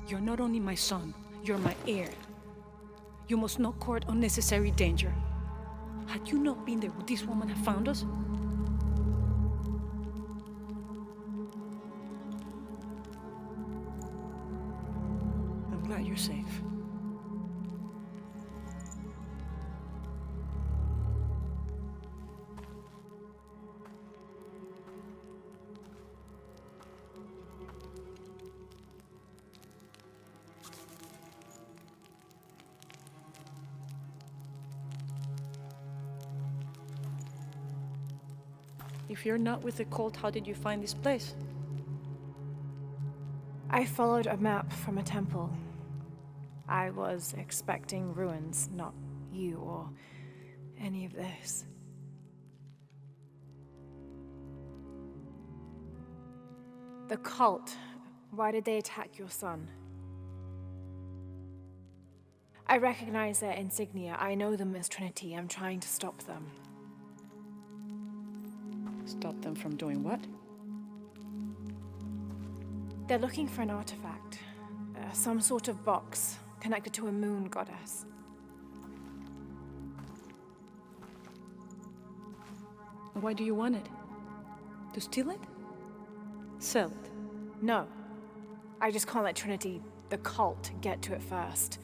You're not only my son, you're my heir. You must not court unnecessary danger. Had you not been there, would this woman have found us? I'm glad you're safe. If you're not with the cult, how did you find this place? I followed a map from a temple. I was expecting ruins, not you or any of this. The cult. Why did they attack your son? I recognize their insignia. I know them as Trinity. I'm trying to stop them. Stop them from doing what? They're looking for an artifact. Some sort of box connected to a moon goddess. Why do you want it? To steal it? Sell it? No. I just can't let Trinity, the cult, get to it first.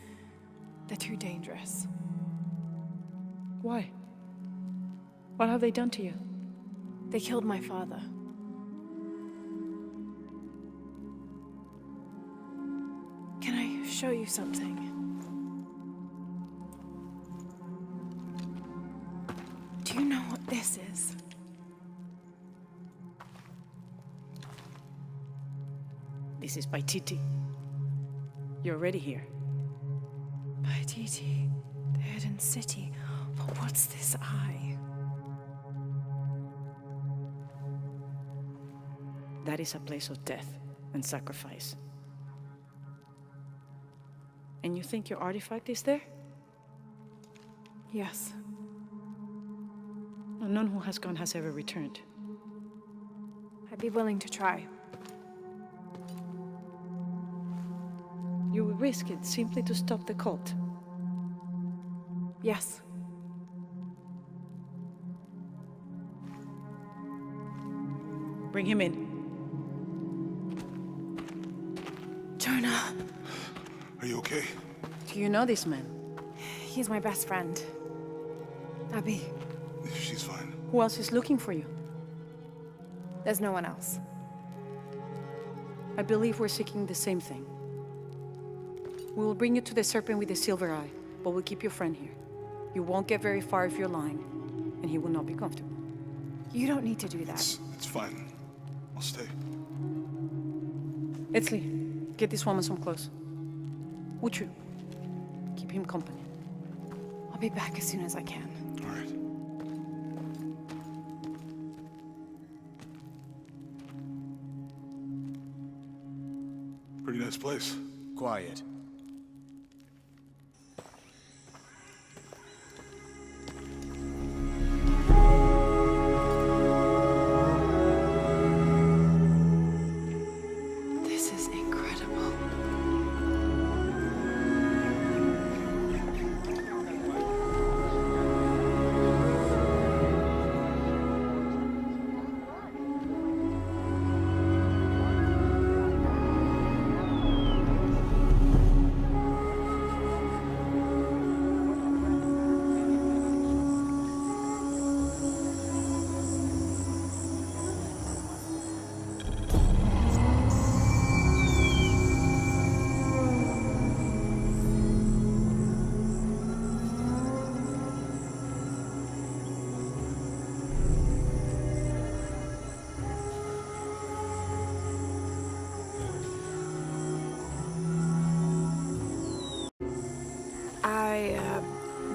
They're too dangerous. Why? What have they done to you? They killed my father. Can I show you something? Do you know what this is? This is Paititi. You're already here. Paititi, the hidden city. But what's this eye? That is a place of death and sacrifice. And you think your artifact is there? Yes. No, none who has gone has ever returned. I'd be willing to try. You would risk it simply to stop the cult? Yes. Bring him in. Jonah. Are you okay? Do you know this man? He's my best friend. Abby. She's fine. Who else is looking for you? There's no one else. I believe we're seeking the same thing. We will bring you to the serpent with the silver eye, but we'll keep your friend here. You won't get very far if you're lying, and he will not be comfortable. You don't need to do that. It's fine. I'll stay. Etzli, get this woman some clothes. Uchu, keep him company. I'll be back as soon as I can. All right. Pretty nice place. Quiet. This is incredible.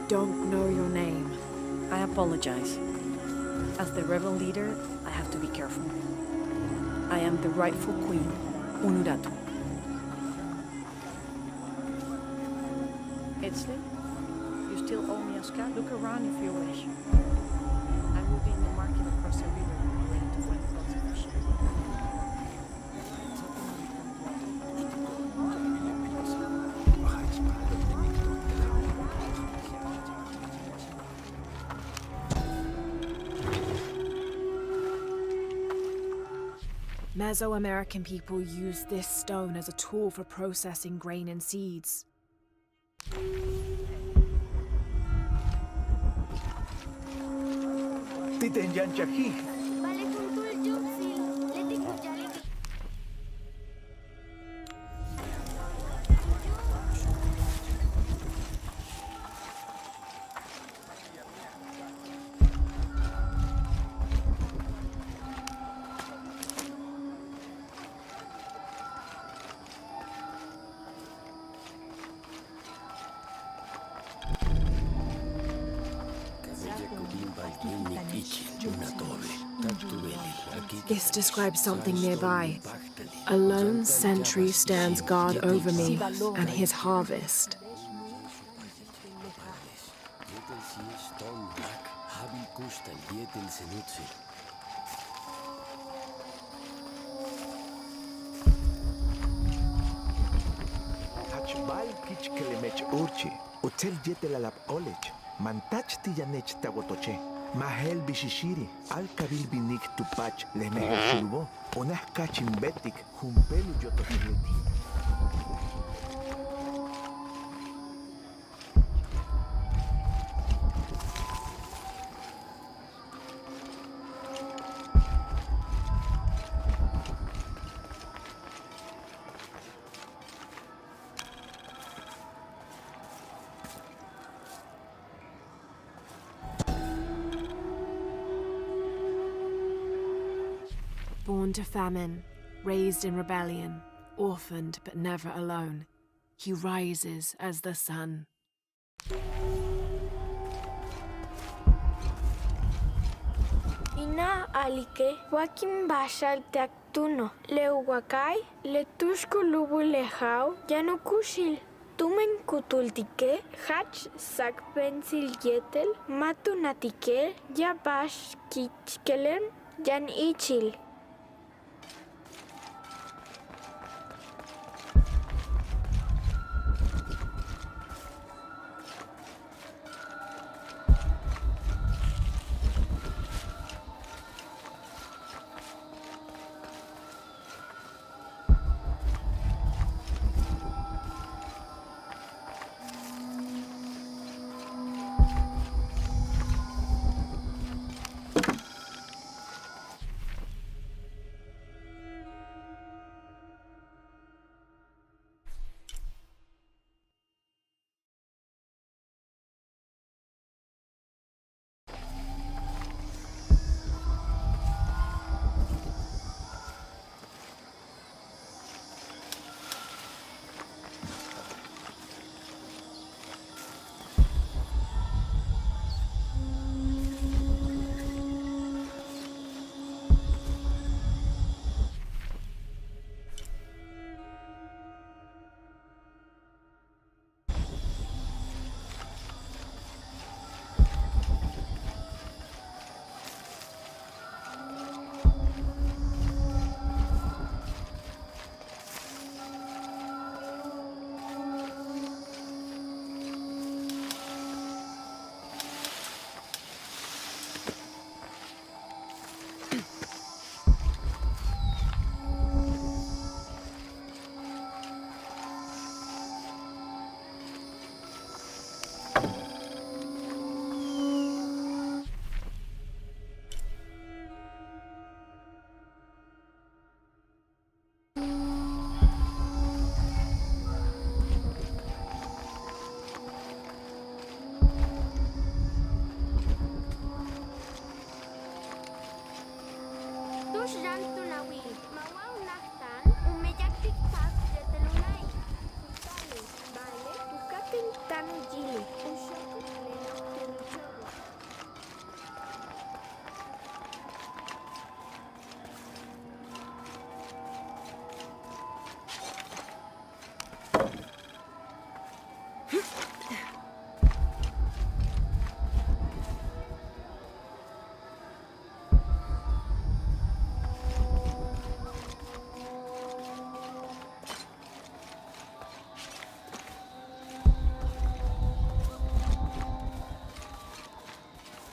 Don't know your name. I apologize. As the rebel leader, I have to be careful. I am the rightful queen, Unuratu. Etzli, you still owe me a scout? Look around if you wish. I will be in the market across the river, ready to find the lots of fish. Mesoamerican people used this stone as a tool for processing grain and seeds. This describes something nearby. A lone sentry stands guard over me and his harvest. Mahel bishishiri, al kabil binik tupach lemehel shulbo, onas kachimbetik, humpelu yotochileti. Born to famine, raised in rebellion, orphaned but never alone, he rises as the sun. Ina alike, wakim bashal taktuno, leuwakai, letushku lubu lehau, yanukushil. Tumen kutultike, hach sak pensil yetel, matunatike, yabash kichkelen, yan ichil.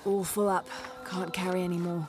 All full up. Can't carry any more.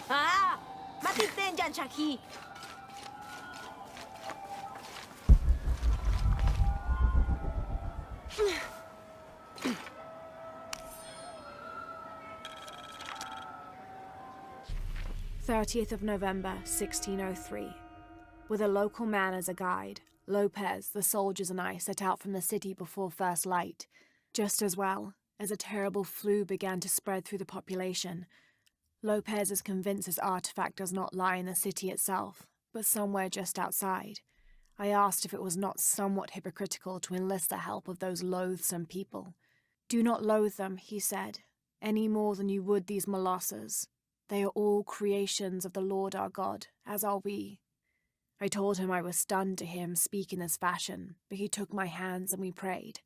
Ah! Matiten dyan, Shaki! November 1603. With a local man as a guide, Lopez, the soldiers, and I set out from the city before first light, just as well as a terrible flu began to spread through the population. Lopez is convinced this artifact does not lie in the city itself, but somewhere just outside. I asked if it was not somewhat hypocritical to enlist the help of those loathsome people. Do not loathe them, he said, any more than you would these molosses. They are all creations of the Lord our God, as are we. I told him I was stunned to hear him speak in this fashion, but he took my hands and we prayed.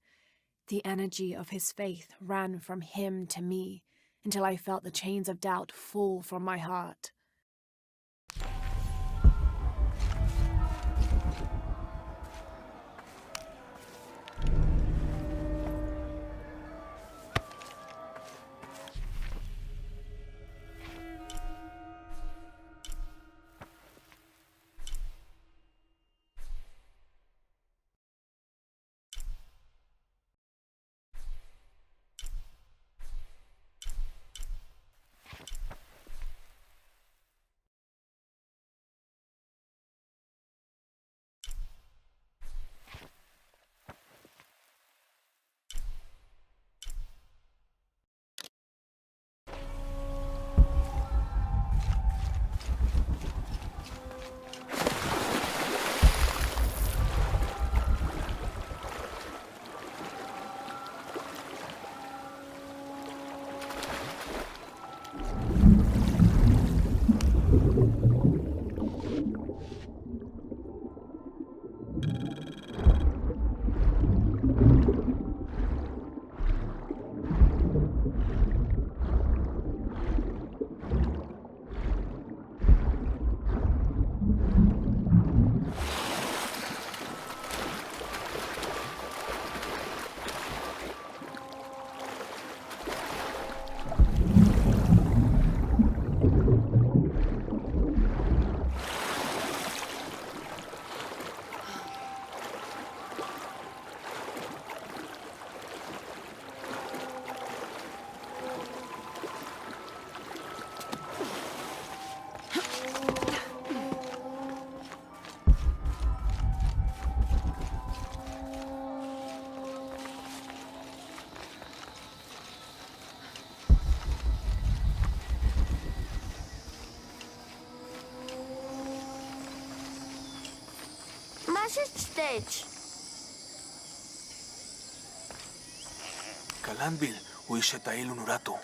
The energy of his faith ran from him to me, until I felt the chains of doubt fall from my heart. Stage. Kalanbil, Uishetail Unuratu.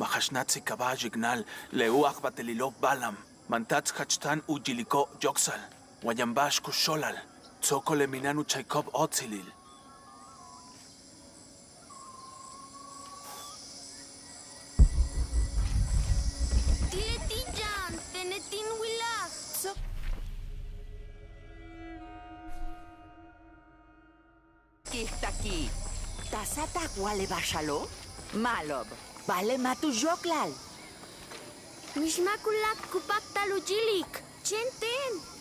Mahashnatsi Kabaj Ignal, Leuach Batelilov Balam, Mantats Hachtan Ujiliko Joksal, Wayambash Kusholal, Tsokole Minanu Chaikov Otzilil. Tiletijan, Tenetin Wilach. Kihtaki. Tasata wale bashalo? Malob. Vale matu joklal. Mishmakulak kupak talujilik. Chenten.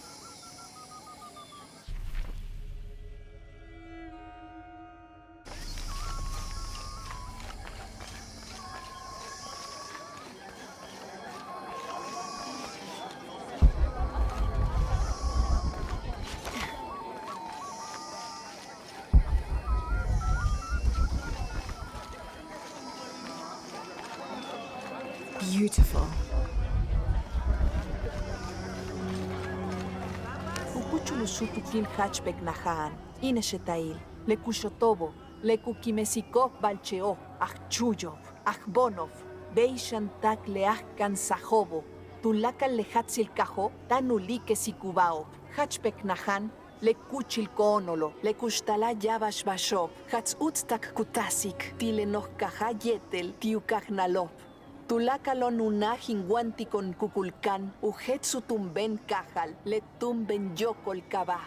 Beautiful. Ukuchulusutukil hatchbek nahan, ineshetail, lekushotobo, lekukimesikov balcheov, achchuyov, achbonov, beishantak leachkan sajobo, tulakal lehatzil kajo, tanulike sikubao, hatchbek nahan, lekuchil koonolo, lekustala yabash bashov, hatzutztak kutasik, tilenoch kaja yetel, tiukaj nalop. Tulakalon unahin guanti con Kukulkan, ujetsu tumben kajal, le tumben yokol kaba.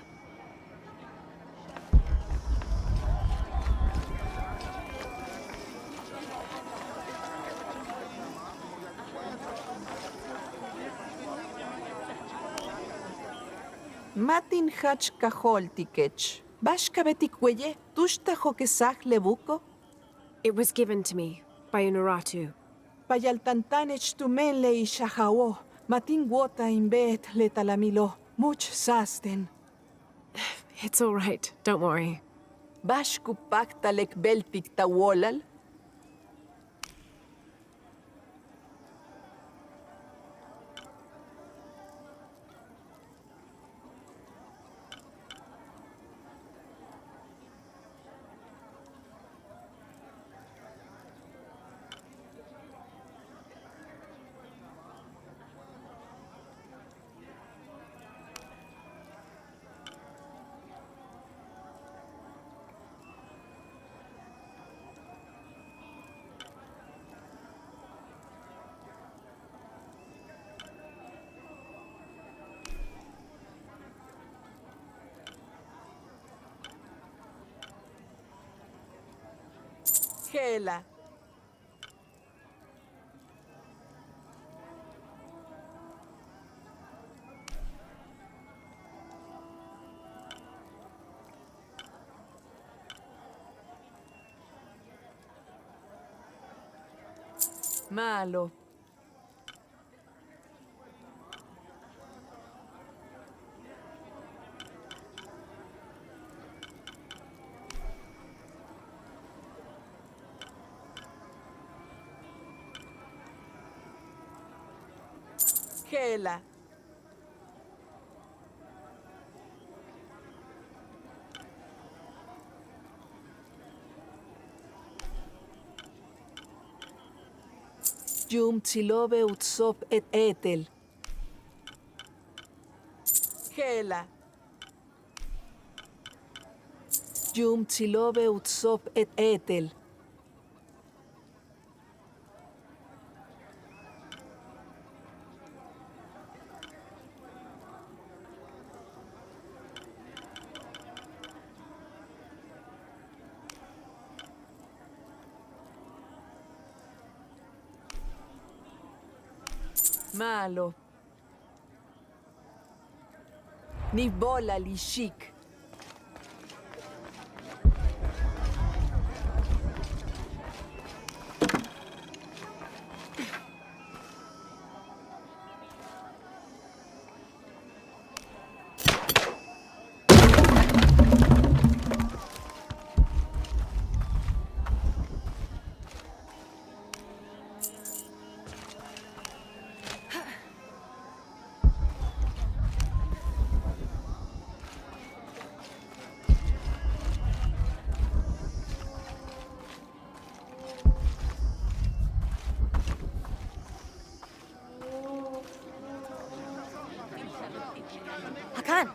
Matin hach cajol tikech. Bashka betikweye, tushta hokesaj lebuko. It was given to me by Unuratu. Payaltantanech tumenle y shahao. Matin wota imbet le talamilo. Much sasten. It's all right, don't worry. Bashku pakta lek beltik tawolal. Gela. Malo. Gela. Yum tsilobe utsop et etel. Gela. Yum tsilobe utsop et etel. Malo. Ni bola li chic. Hakan!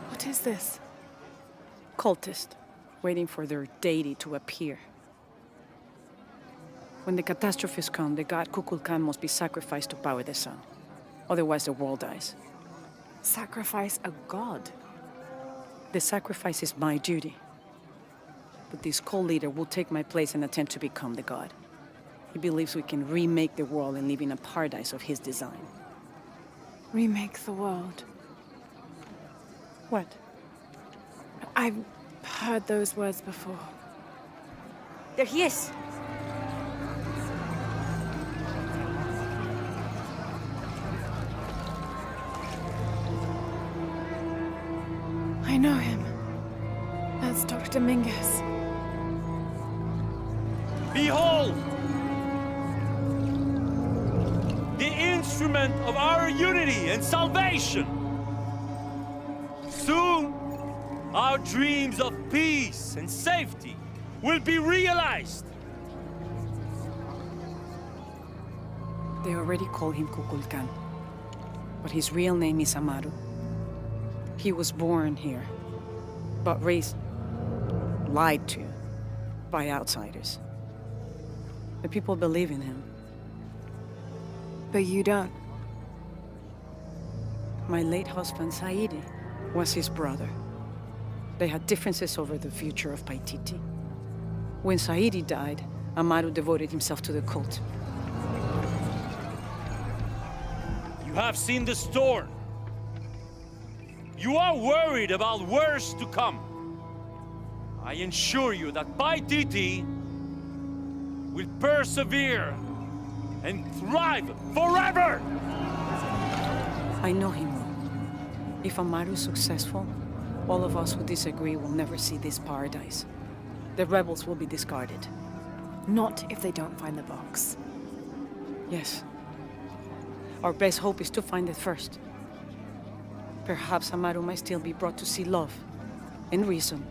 What is this? Cultist, waiting for their deity to appear. When the catastrophes come, the god Kukulkan must be sacrificed to power the sun. Otherwise, the world dies. Sacrifice a god? The sacrifice is my duty. But this cult leader will take my place and attempt to become the god. He believes we can remake the world and live in a paradise of his design. Remake the world. What? I've heard those words before. There he is! I know him. That's Dr. Dominguez. Behold! The instrument of our unity and salvation! Soon, our dreams of peace and safety will be realized! They already call him Kukulkan. But his real name is Amaru. He was born here, but raised, lied to, by outsiders. The people believe in him. But you don't. My late husband, Saidi, was his brother. They had differences over the future of Paititi. When Saidi died, Amaru devoted himself to the cult. You have seen the storm. You are worried about worse to come. I assure you that Paititi will persevere and thrive forever! I know he will. If Amaru is successful, all of us who disagree will never see this paradise. The rebels will be discarded. Not if they don't find the box. Yes. Our best hope is to find it first. Perhaps Amaru might still be brought to see love and reason.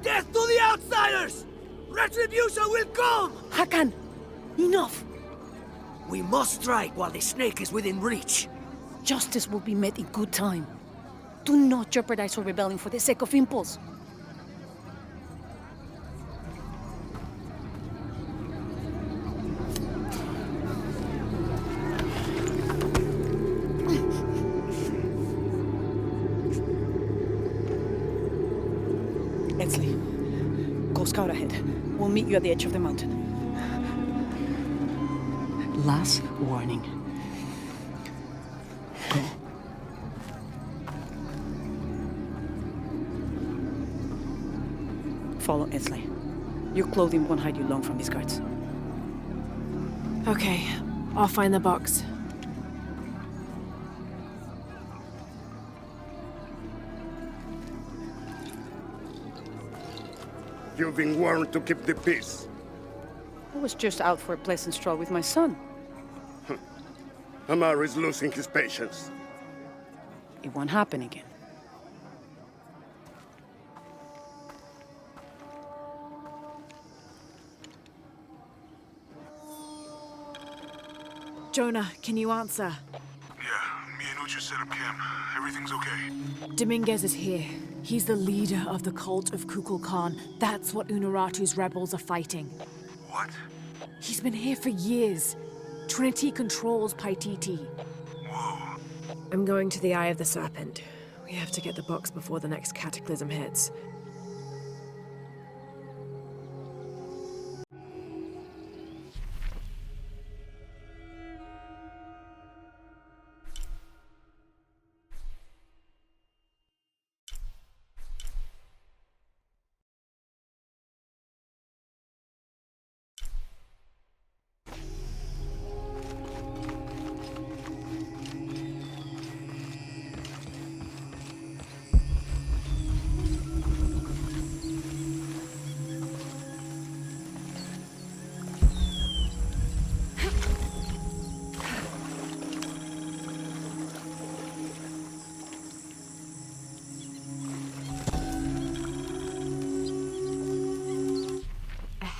Death to the outsiders! Retribution will come! Hakan! Enough! We must strike while the snake is within reach. Justice will be met in good time. Do not jeopardize our rebellion for the sake of impulse. Ensley, go scout ahead. We'll meet you at the edge of the mountain. Last warning. Go. Follow Ensley. Your clothing won't hide you long from these guards. Okay, I'll find the box. You've been warned to keep the peace. I was just out for a pleasant stroll with my son. Amaru is losing his patience. It won't happen again. Jonah, can you answer? Yeah, me and Uchi set up camp. Everything's okay. Dominguez is here. He's the leader of the cult of Kukulkan. That's what Unuratu's rebels are fighting. What? He's been here for years. Trinity controls Paititi. Whoa. I'm going to the Eye of the Serpent. We have to get the box before the next cataclysm hits.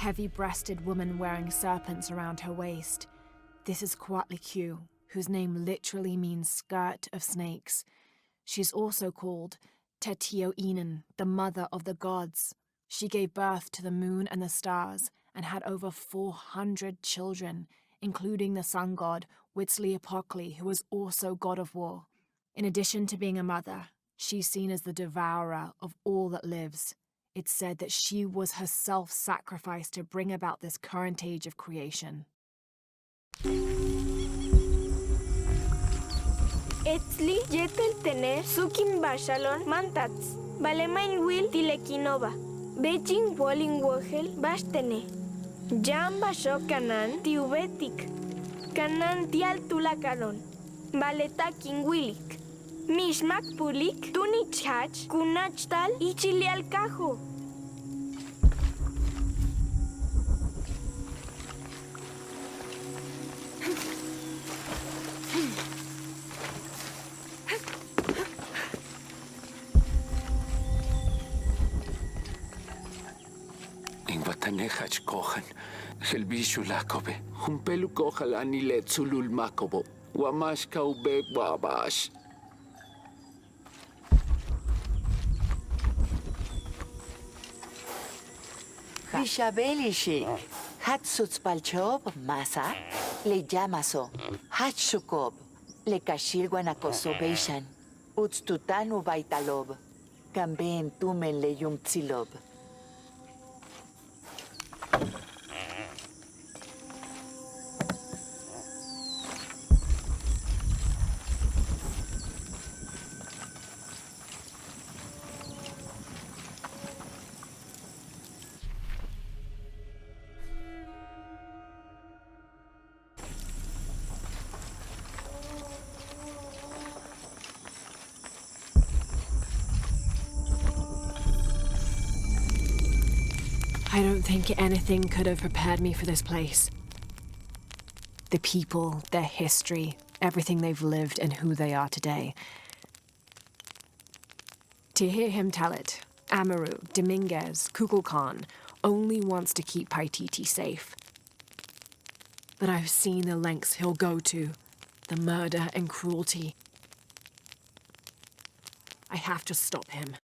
Heavy-breasted woman wearing serpents around her waist. This is Macuahuitl, whose name literally means skirt of snakes. She's also called Tetioinen, the mother of the gods. She gave birth to the moon and the stars and had over 400 children, including the sun god Huitzilopochtli, who was also god of war. In addition to being a mother, she's seen as the devourer of all that lives. It's said that she was herself sacrificed to bring about this current age of creation. Etzli yetel tener sukim bashalon mantats. Balemain will tilekinova. Beijing walling wohel bastene. Jam basho kanan tiubetik. Kanan tial tulakalon. Baleta kingwilik. Mishmak pulik tunichach kunachtal ichilial kajo. Ingwatanehach kohan, helbishu lakobe, humpelu kohal anile zulul makobo, wamash kaube wabash. Hoja. Bishabelishik. Hatsutzpalchob, masa. Le llamaso. Hatshukob. Le kashilguanakoso beishan. Utstutanu baitalob. Kamben tumen le yumtzilob. I don't think anything could have prepared me for this place. The people, their history, everything they've lived and who they are today. To hear him tell it, Amaru, Dominguez, Kukulkan only wants to keep Paititi safe. But I've seen the lengths he'll go to, the murder and cruelty. I have to stop him.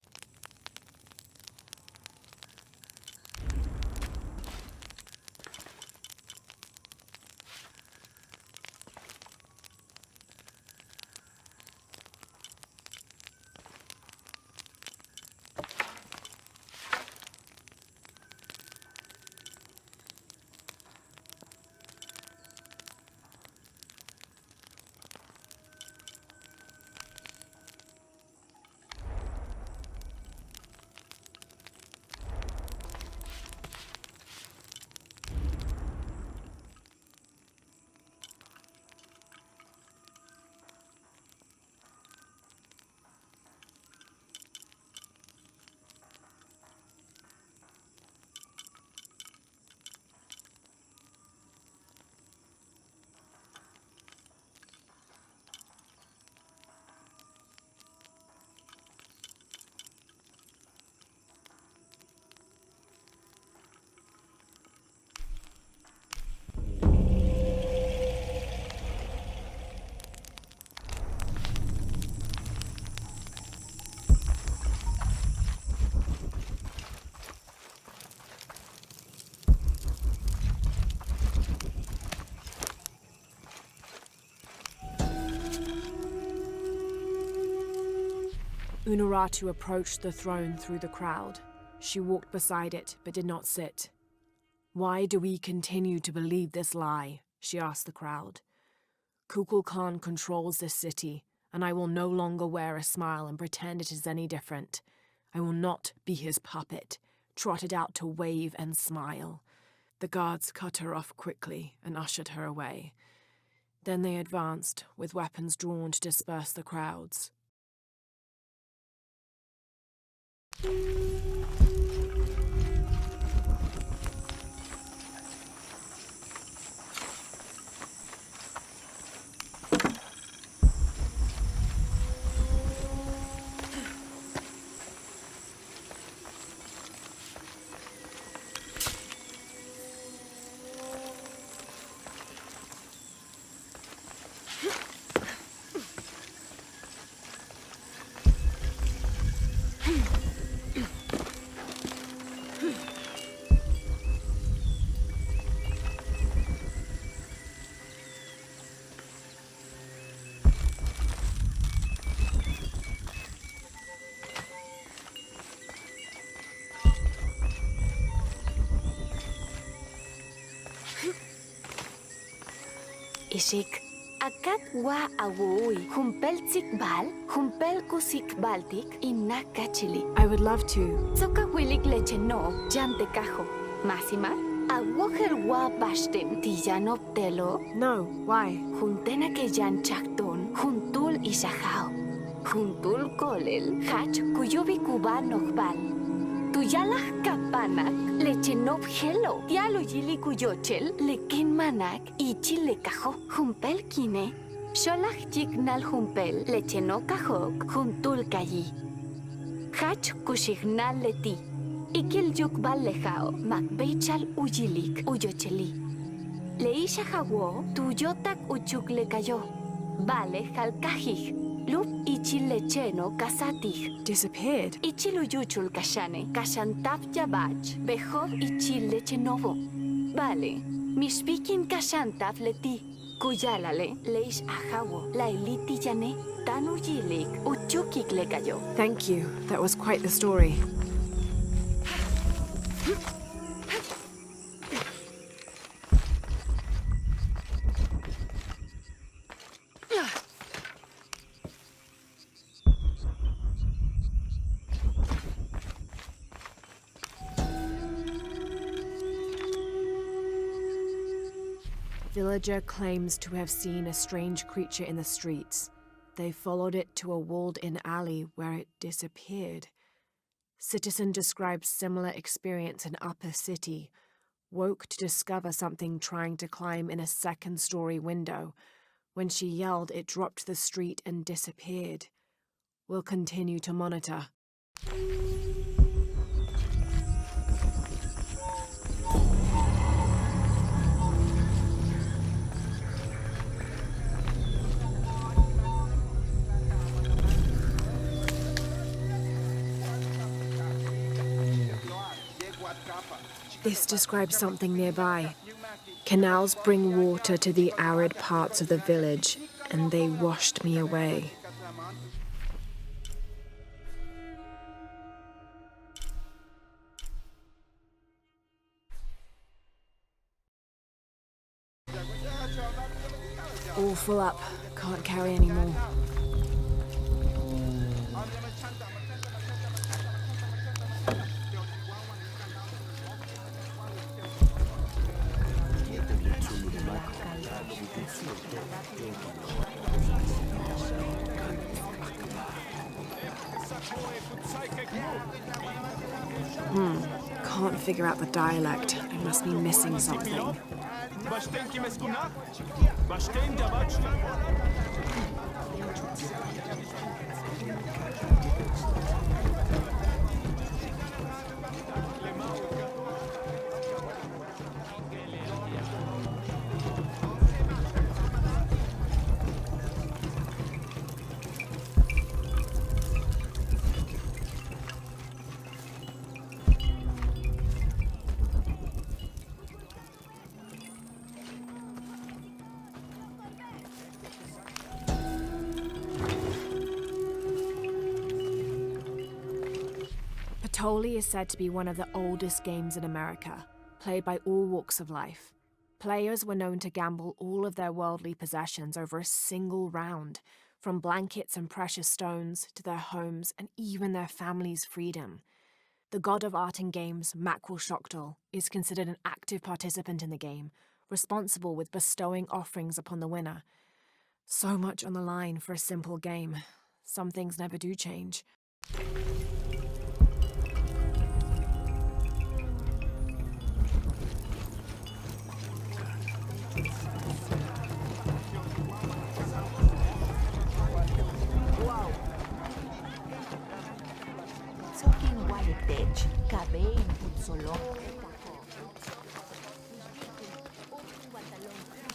Unuratu approached the throne through the crowd. She walked beside it, but did not sit. "Why do we continue to believe this lie?" she asked the crowd. "Kukulkan controls this city, and I will no longer wear a smile and pretend it is any different. I will not be his puppet, trotted out to wave and smile." The guards cut her off quickly and ushered her away. Then they advanced, with weapons drawn to disperse the crowds. Ishik, akat wa awui, humpel tsikbal, humpel kusik baltik, inakachili. I would love to. Soka wilik leche no, jante kajo. Masima, awohel wa bashtem, tiyano telo. No, why? Juntena ke jan chakton, juntul ishahao. Juntul kolel, hach kuyobi kuba nokbal. Tuyalah kapanak, leche nob helo. Tialo yili kuyochel, leken manak, ichi le kajo, humpel kine. Sholach jignal humpel, leche no kajok, juntul kayi. Hach kushignal leti. Ikil yukbal lejao, makbeichal uyilik, uyocheli. Leisha jawo, tuyotak uchuk le kayo. Vale jalkajij. Lup ichilecheno kasatih. Disappeared? Ichiluyuchul kashane, kashantap yabach, behov ichilechenovo. Vale, mishpikin kashantap leti. Kuyalale, leish ahawo, la eliti yane, tanu yilik, uchukik le cayó. Thank you. That was quite the story. Villager claims to have seen a strange creature in the streets. They followed it to a walled-in alley where it disappeared. Citizen describes similar experience in Upper City. Woke to discover something trying to climb in a second-story window. When she yelled, it dropped to the street and disappeared. We'll continue to monitor. This describes something nearby. Canals bring water to the arid parts of the village, and they washed me away. All full up. Can't carry any more. Can't figure out the dialect. I must be missing something. Patolli is said to be one of the oldest games in America, played by all walks of life. Players were known to gamble all of their worldly possessions over a single round, from blankets and precious stones to their homes and even their family's freedom. The god of art and games, Macuahuitl, is considered an active participant in the game, responsible with bestowing offerings upon the winner. So much on the line for a simple game. Some things never do change.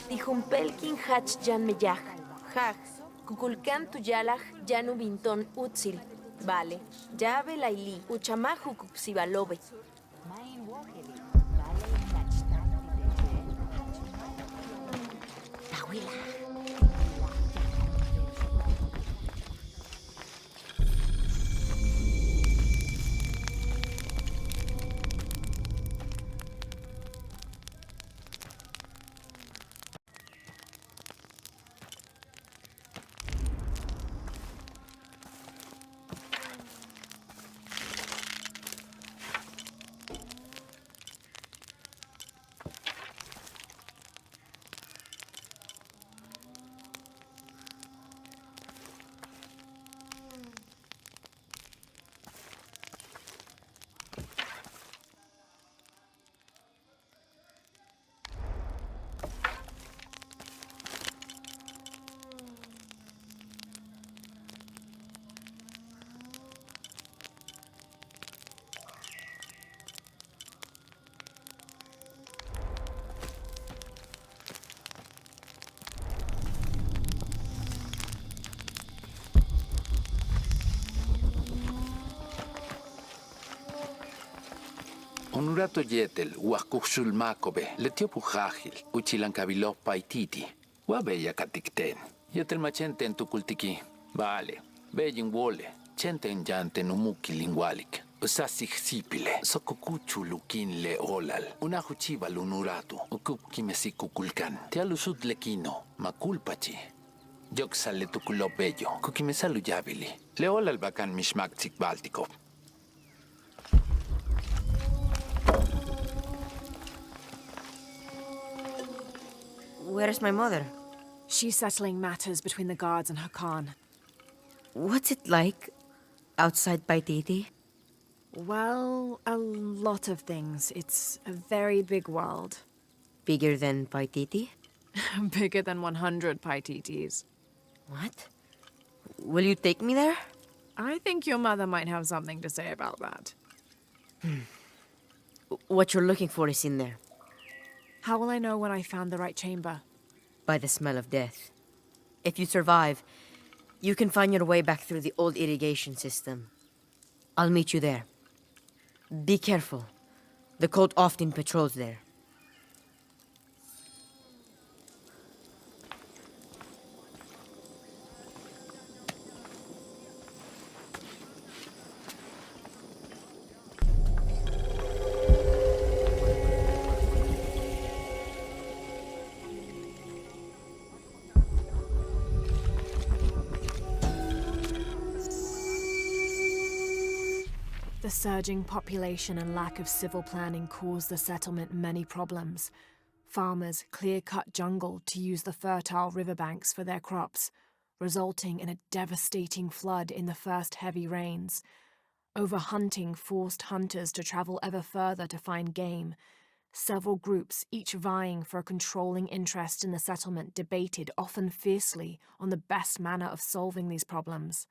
Tijumpelkin hach jan meyaj, haj, kukulkan tuyalaj jan ubinton utzil, vale, llave laili, uchamaju kupsibalobe. Unuratu yetel, huacuxul macobe, letiopujágil, uchilancabiló paititi, huabeya caticten. Yetel machenten tucultiqui. Vale, beyin wole, chenten yanten umuki lingualic. Usasixipile, sococuchu luquin le olal, unajuchiva lunuratu, ukukimesicuculcan, tealusud lequino, maculpachi. Yoxale tuculo bello, cuquimesalu yabili, le olal bacan mishmactic báltico. Where's my mother? She's settling matters between the guards and her Khan. What's it like outside Paititi? Well, a lot of things. It's a very big world. Bigger than Paititi? Bigger than 100 Paititis. What? Will you take me there? I think your mother might have something to say about that. What you're looking for is in there. How will I know when I found the right chamber? By the smell of death. If you survive, you can find your way back through the old irrigation system. I'll meet you there. Be careful. The cult often patrols there. The surging population and lack of civil planning caused the settlement many problems. Farmers clear-cut jungle to use the fertile riverbanks for their crops, resulting in a devastating flood in the first heavy rains. Overhunting forced hunters to travel ever further to find game. Several groups, each vying for a controlling interest in the settlement, debated, often fiercely, on the best manner of solving these problems.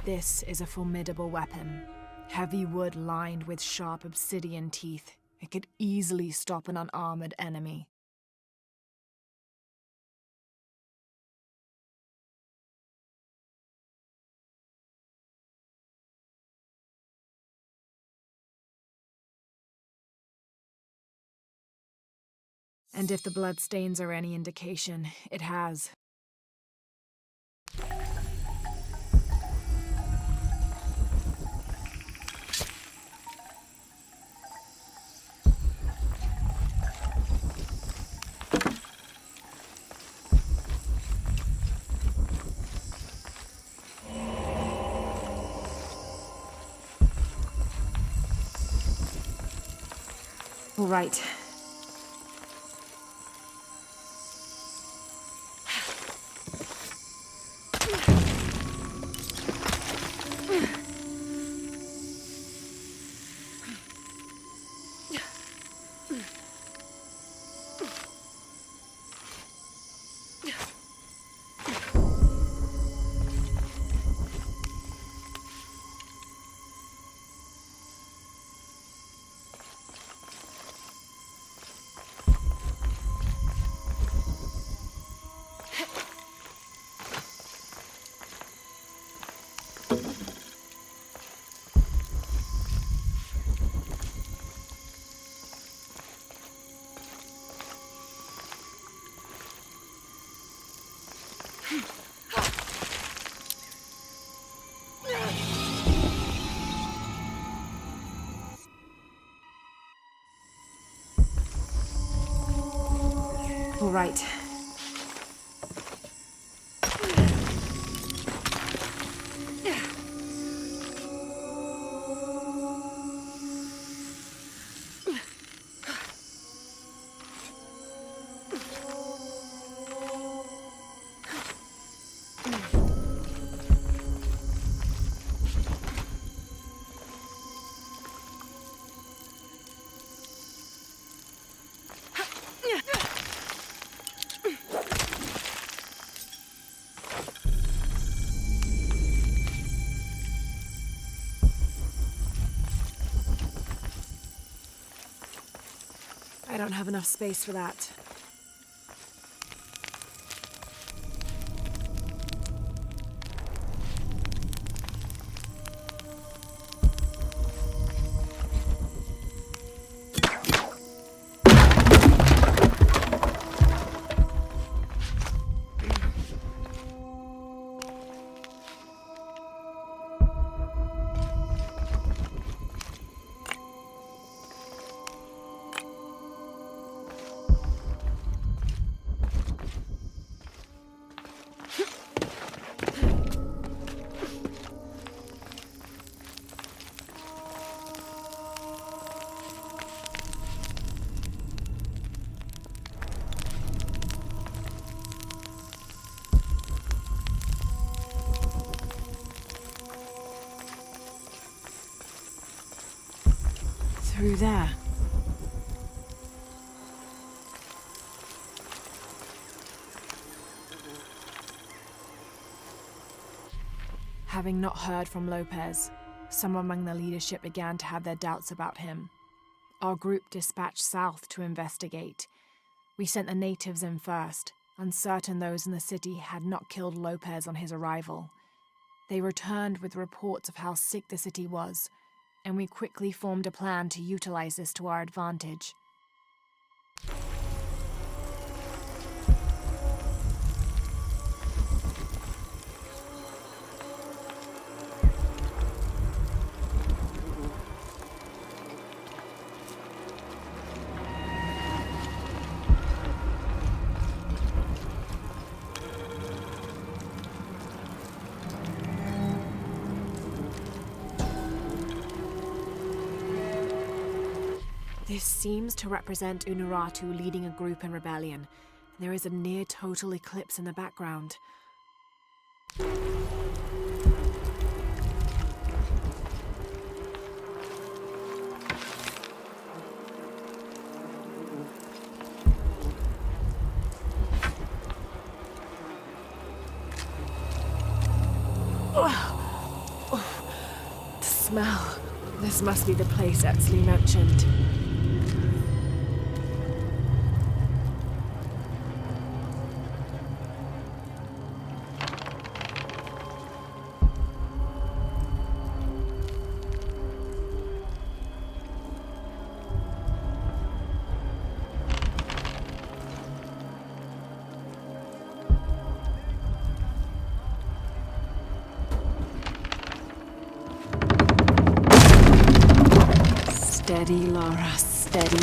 This is a formidable weapon. Heavy wood lined with sharp obsidian teeth. It could easily stop an unarmored enemy. And if the bloodstains are any indication, it has. All right. All right. don't have enough space for that. Through there. Having not heard from Lopez, some among the leadership began to have their doubts about him. Our group dispatched south to investigate. We sent the natives in first, uncertain those in the city had not killed Lopez on his arrival. They returned with reports of how sick the city was, and we quickly formed a plan to utilize this to our advantage. This seems to represent Unuratu leading a group in rebellion. There is a near-total eclipse in the background. The smell. This must be the place Etzli mentioned. Steady, Lara, steady.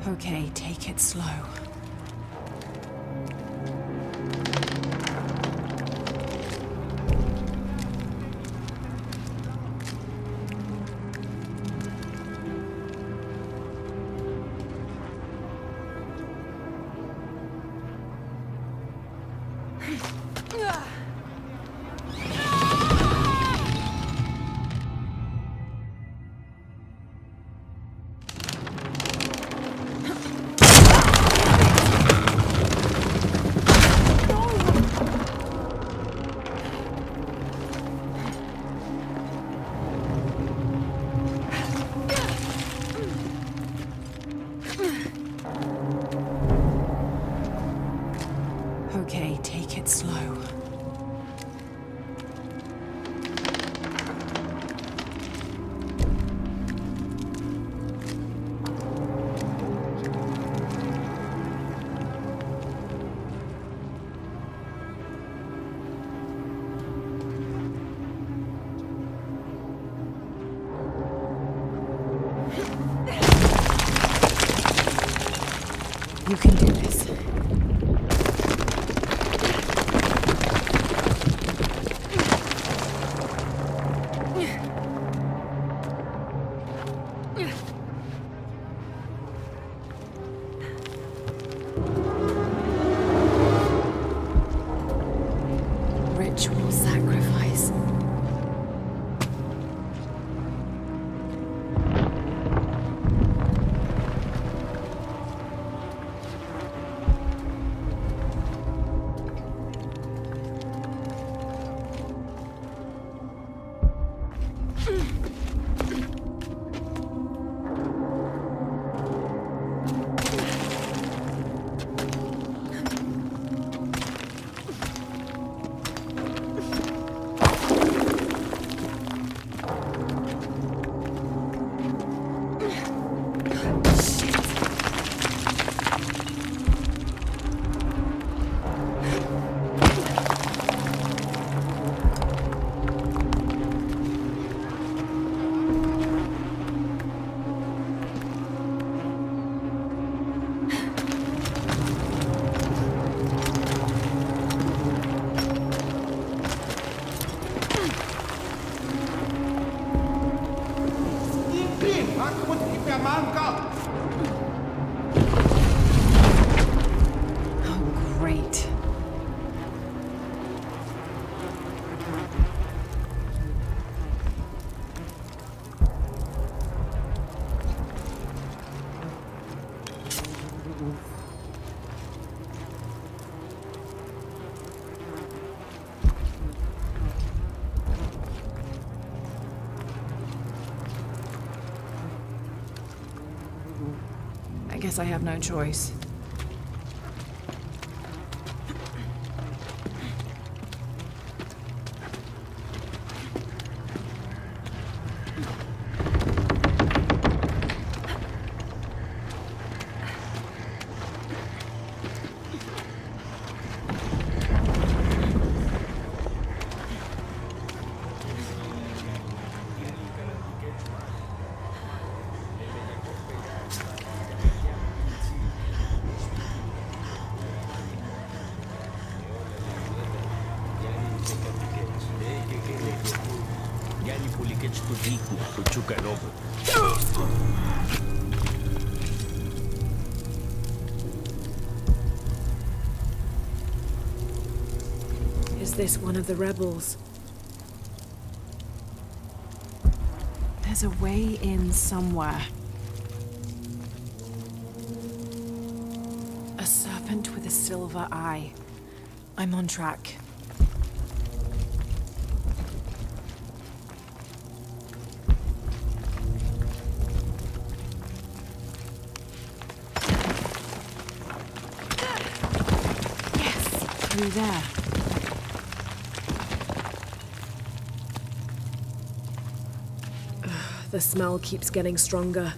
Okay, take it slow. Okay, take it slow. You can do this. Ritual sacrifice. Oh, great. I guess I have no choice. Is this one of the rebels? There's a way in somewhere. A serpent with a silver eye. I'm on track. through there. The smell keeps getting stronger.